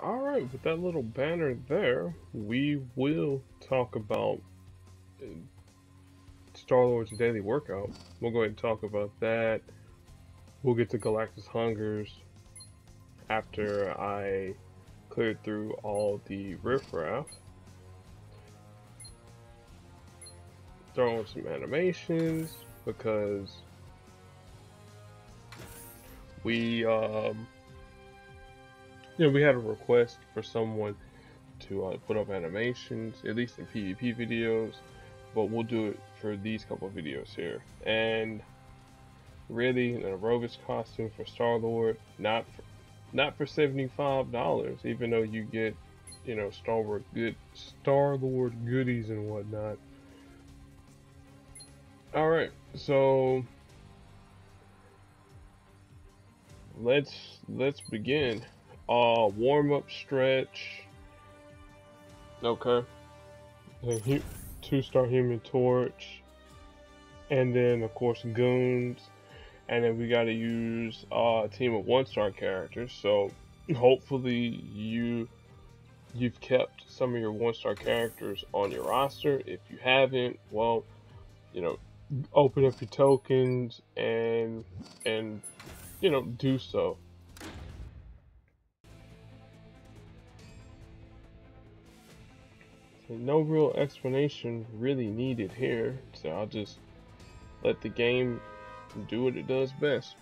Alright, with that little banner there, we will talk about Star-Lord's daily workout. We'll go ahead and talk about that. We'll get to Galactus Hungers after I cleared through all the riffraff. Throw in some animations because we we had a request for someone to put up animations, at least in PvP videos, but we'll do it for these couple of videos here. And really, an aerobics costume for Star-Lord, not for $75, even though you get, Star-Lord goodies and whatnot. All right, so let's begin. Warm-up stretch. Okay. 2-star Human Torch, and then of course goons, and then we got to use a team of 1-star characters. So hopefully you've kept some of your 1-star characters on your roster. If you haven't, well, open up your tokens and do so. So no real explanation really needed here, so I'll just let the game do what it does best.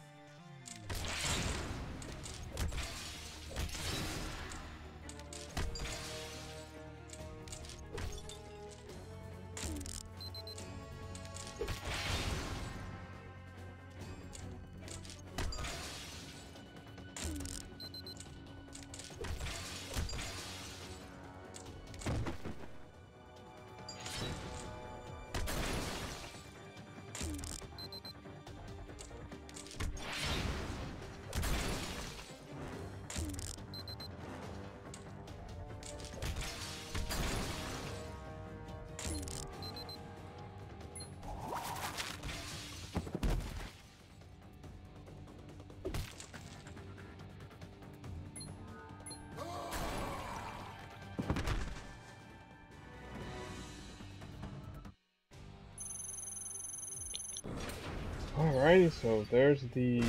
Alrighty, so there's the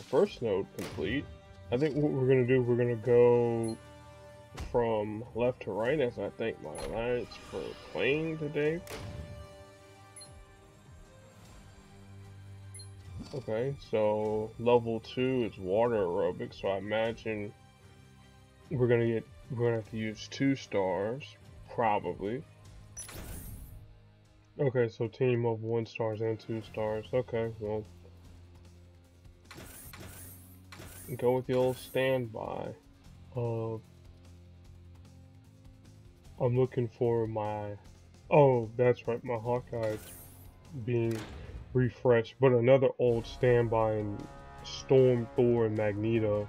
first node complete. I think what we're gonna do, we're gonna go from left to right, as I think my alliance for playing today. Okay, so level 2 is water aerobics, so I imagine we're gonna have to use 2 stars, probably. Okay, so team of 1 stars and 2 stars. Okay, well, go with the old standby. I'm looking for my, oh, that's right, my Hawkeye's being refreshed, but another old standby in Storm, Thor, and Magneto.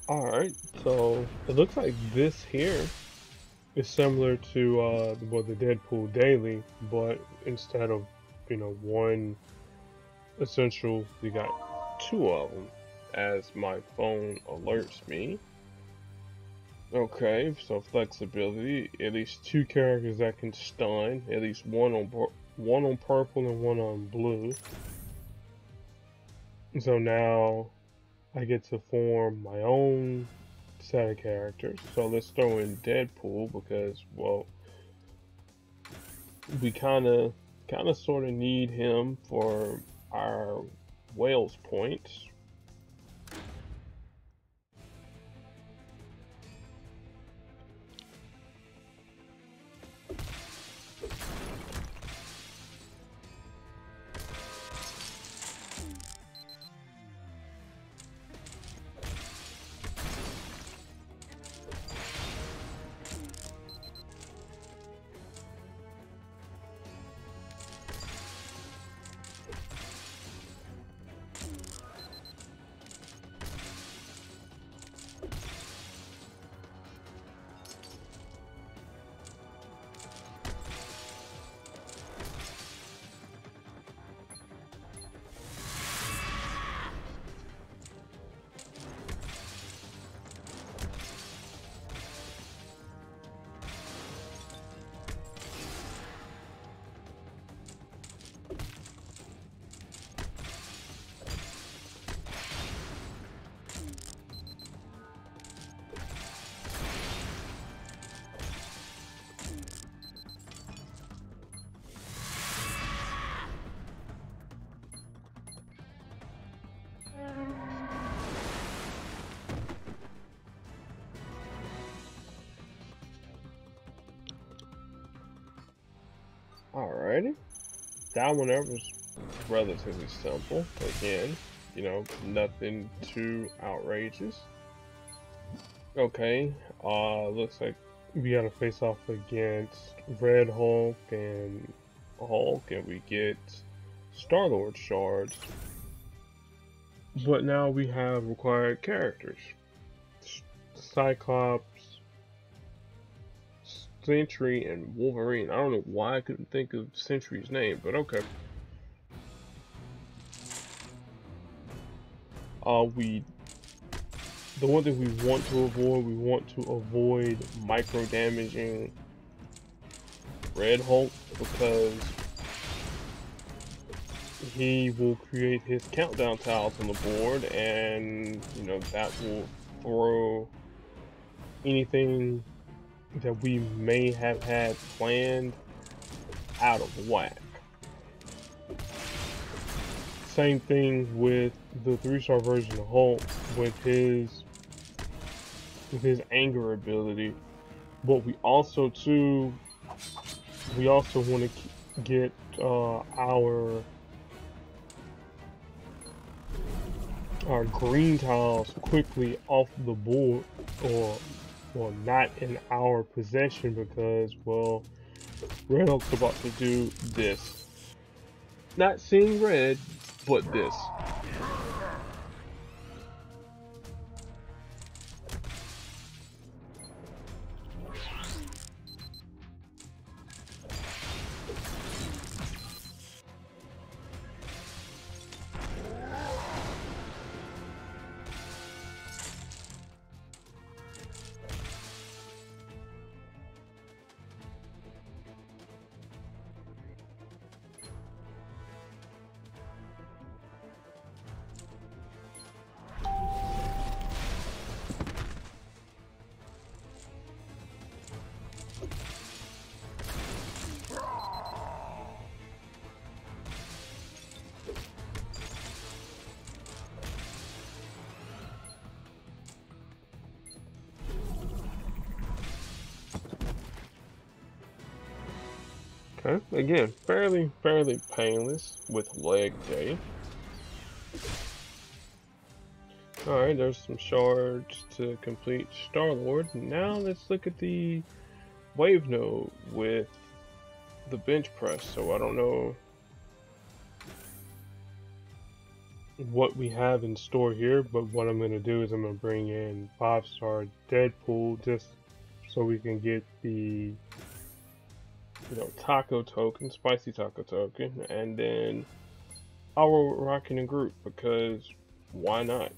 Alright, so it looks like this here is similar to the Deadpool Daily, but instead of, you know, one essential, we got two of them, as my phone alerts me. Okay, so flexibility, at least two characters that can stun, at least one on purple and one on blue. So now I get to form my own set of characters. So let's throw in Deadpool because, well, we kind of sort of need him for our Wales points. Alrighty, that one there was relatively simple. Again, you know, nothing too outrageous. Okay, looks like we gotta face off against Red Hulk, and we get Star-Lord shards. But now we have required characters. Cyclops, Sentry, and Wolverine. I don't know why I couldn't think of Sentry's name, but okay. The one thing we want to avoid micro damaging Red Hulk, because he will create his countdown tiles on the board, and you know that will throw anything that we may have had planned out of whack. Same thing with the 3-star version of Hulk with his anger ability. But we also want to get our green tiles quickly off the board, or well, not in our possession, because, well, Red Hulk's about to do this. Not seeing red, but this. Okay, again, fairly painless with leg day. Alright, there's some shards to complete Star-Lord. Now let's look at the wave node with the bench press. So I don't know what we have in store here, but what I'm going to do is I'm going to bring in 5-star Deadpool just so we can get the taco token, spicy taco token, and then our rocking and group, because why not?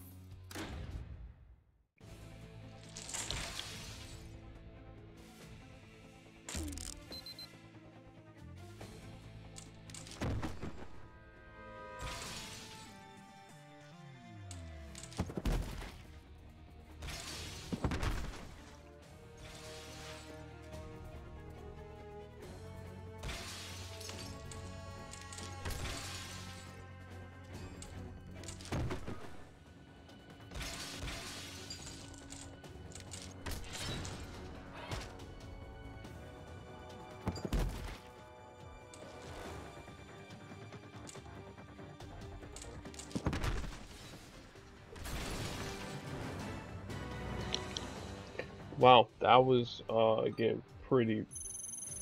Wow, that was again pretty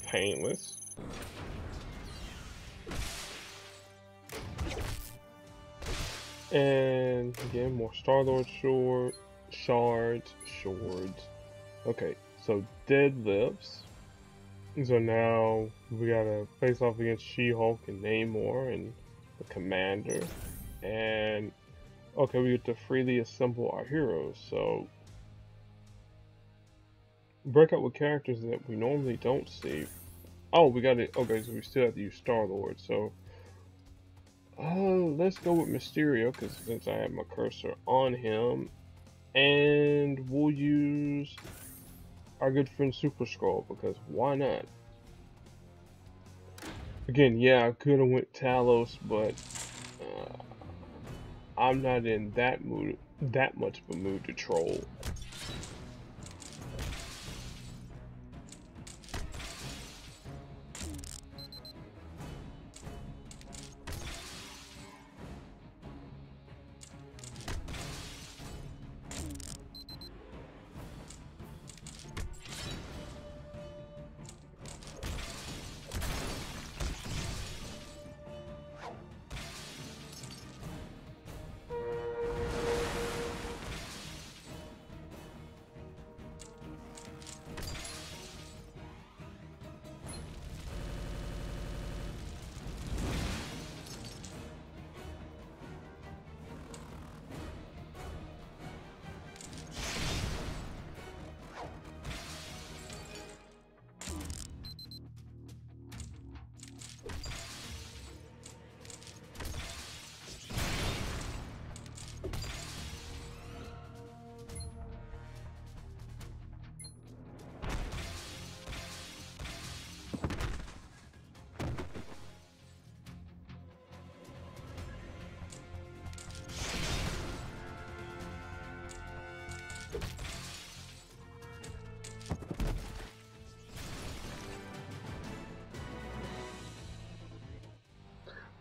painless. And again, more Star-Lord shards. Okay, so deadlifts. So now we gotta face off against She-Hulk and Namor and the Commander. And okay, we get to freely assemble our heroes. So break out with characters that we normally don't see. Oh, we got it. Okay, so we still have to use Star-Lord. So let's go with Mysterio, because since I have my cursor on him, and we'll use our good friend Super Skrull, because why not? Again, yeah, I could have went Talos, but I'm not in that much of a mood to troll.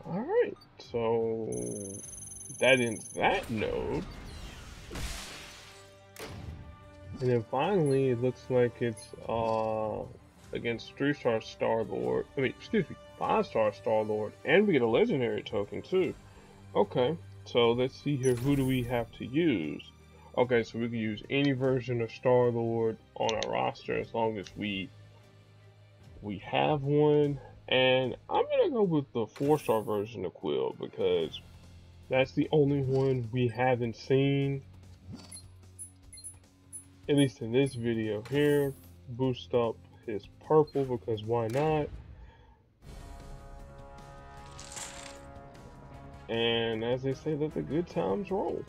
Alright, so that ends that node. And then finally, it looks like it's against 3-star Star-Lord. I mean, excuse me, 5-star Star-Lord, and we get a legendary token too. Okay, so let's see here. Who do we have to use? Okay, so we can use any version of Star-Lord on our roster as long as we have one. And I'm gonna go with the 4-star version of Quill because that's the only one we haven't seen, at least in this video here. Boost up his purple because why not? And as they say, let the good times roll.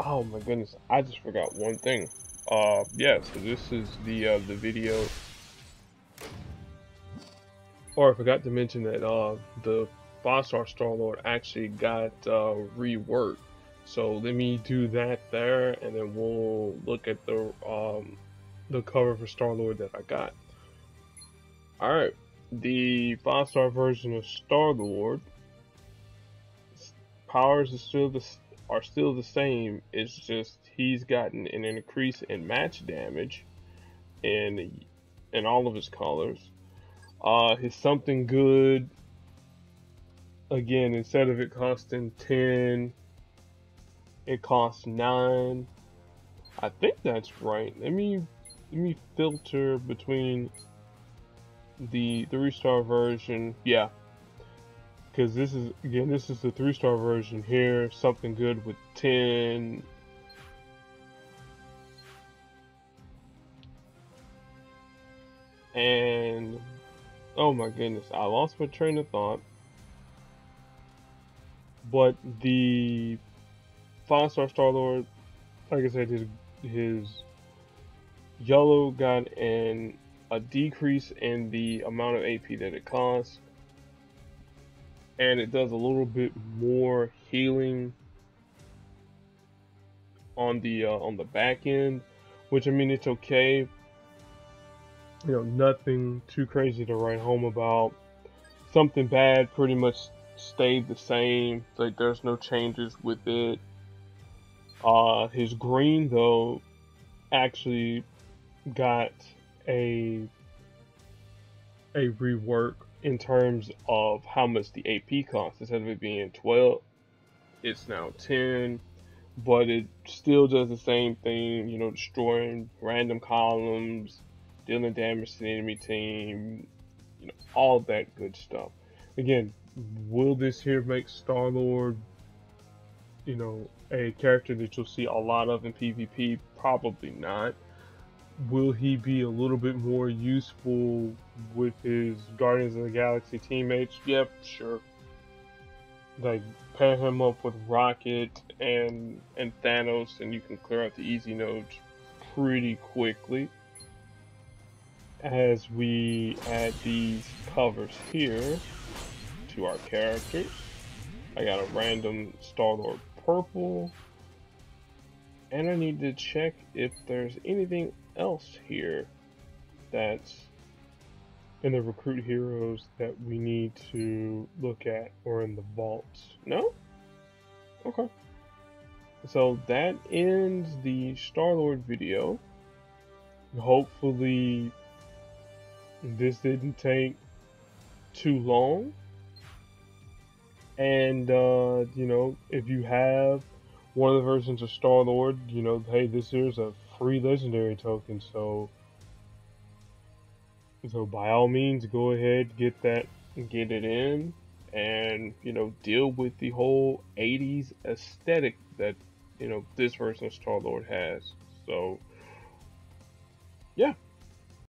oh my goodness, I just forgot one thing. Yeah, so this is the video, or I forgot to mention that the 5-star Star-Lord actually got reworked. So let me do that there, and then we'll look at the cover for Star-Lord that I got. All right, the 5-star version of Star-Lord powers are still the same. It's just he's gotten an increase in match damage in all of his colors. His something good, again, instead of it costing 10, it costs 9. I think that's right. Let me filter between the 3-star version. Yeah, because this is the 3-star version here. Something good with 10. And oh my goodness, I lost my train of thought. But the 5-star Star-Lord, like I said, his yellow got a decrease in the amount of AP that it costs, and it does a little bit more healing on the back end, which, I mean, it's okay. You know, nothing too crazy to write home about. Something bad pretty much stayed the same. Like, there's no changes with it. His green though actually got a rework in terms of how much the AP costs. Instead of it being 12, it's now 10. But it still does the same thing, you know, destroying random columns, dealing damage to the enemy team, you know, all that good stuff. Again, will this here make Star-Lord, you know, a character that you'll see a lot of in PvP? Probably not. Will he be a little bit more useful with his Guardians of the Galaxy teammates? Yep, sure. Like, pair him up with Rocket and Thanos, and you can clear out the easy nodes pretty quickly. As we add these covers here to our characters, I got a random Star-Lord purple, and I need to check if there's anything else here that's in the recruit heroes that we need to look at, or in the vaults. No? Okay. So that ends the Star-Lord video. Hopefully this didn't take too long. And you know, if you have one of the versions of Star-Lord, you know, hey, this here's a free legendary token, so by all means go ahead, get that, get it in, and, you know, deal with the whole 80s aesthetic that, you know, this version of Star-Lord has. So yeah.